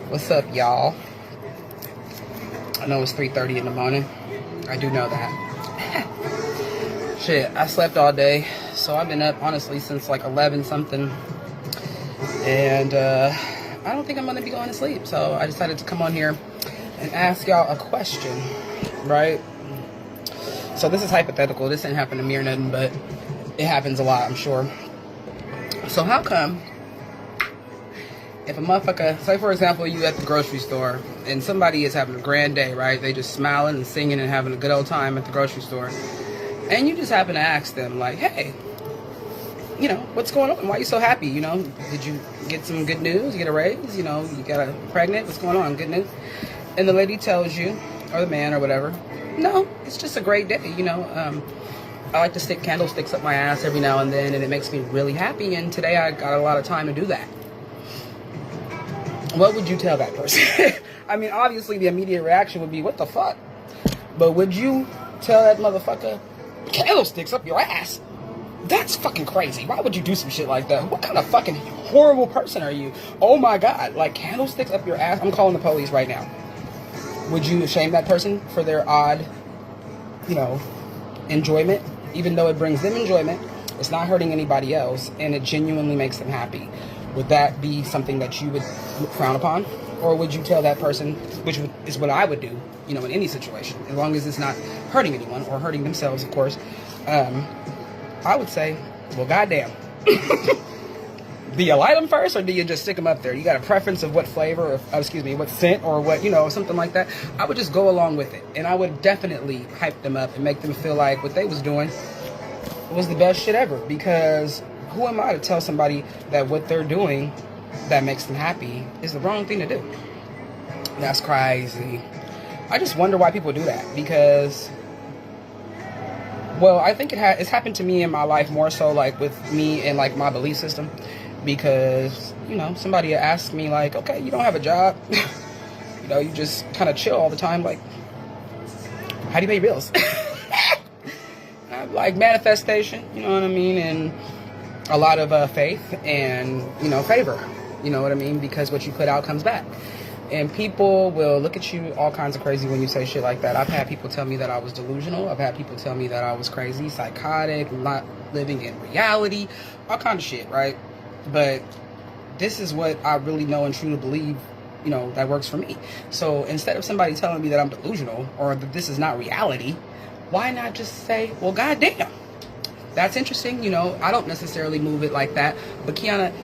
What's up, y'all? I know it's 3:30 in the morning. I do know that. Shit, I slept all day, so I've been up honestly since like 11 something, and I don't think I'm gonna be going to sleep. So I decided to come on here and ask y'all a question, right? So this is hypothetical. This didn't happen to me or nothing, but it happens a lot, I'm sure. So how come if a motherfucker, say for example, you at the grocery store and somebody is having a grand day, right? They just smiling and singing and having a good old time at the grocery store, and you just happen to ask them like, hey, you know, what's going on? Why are you so happy? You know, did you get some good news? You get a raise? You know, you got a pregnant? What's going on? Good news? And the lady tells you, or the man or whatever, no, it's just a great day. You know, I like to stick candlesticks up my ass every now and then, and it makes me really happy. And today I got a lot of time to do that. What would you tell that person? I mean, obviously the immediate reaction would be, what the fuck? But would you tell that motherfucker, candlesticks up your ass? That's fucking crazy. Why would you do some shit like that? What kind of fucking horrible person are you? Oh my God, like candlesticks up your ass? I'm calling the police right now. Would you shame that person for their odd, you know, enjoyment? Even though it brings them enjoyment, it's not hurting anybody else, and it genuinely makes them happy. Would that be something that you would frown upon? Or would you tell that person, which is what I would do, you know, in any situation, as long as it's not hurting anyone or hurting themselves, of course, I would say, well, goddamn. Do you light them first, or do you just stick them up there? You got a preference of what flavor, or, what scent, or what, you know, something like that? I would just go along with it, and I would definitely hype them up and make them feel like what they was doing was the best shit ever, because who am I to tell somebody that what they're doing that makes them happy is the wrong thing to do? That's crazy. I just wonder why people do that, because, well, I think it's happened to me in my life more so like with me and like my belief system, because, you know, somebody asked me like, okay, you don't have a job, you know, you just kind of chill all the time, like, how do you pay your bills? Like manifestation, you know what I mean, and a lot of faith and, you know, favor, you know what I mean, because what you put out comes back. And people will look at you all kinds of crazy when you say shit like that. I've had people tell me that I was delusional. I've had people tell me that I was crazy, psychotic, not living in reality, all kind of shit, right? But this is what I really know and truly believe, you know, that works for me. So instead of somebody telling me that I'm delusional or that this is not reality, why not just say, well, goddamn, that's interesting. You know, I don't necessarily move it like that, but Kiana,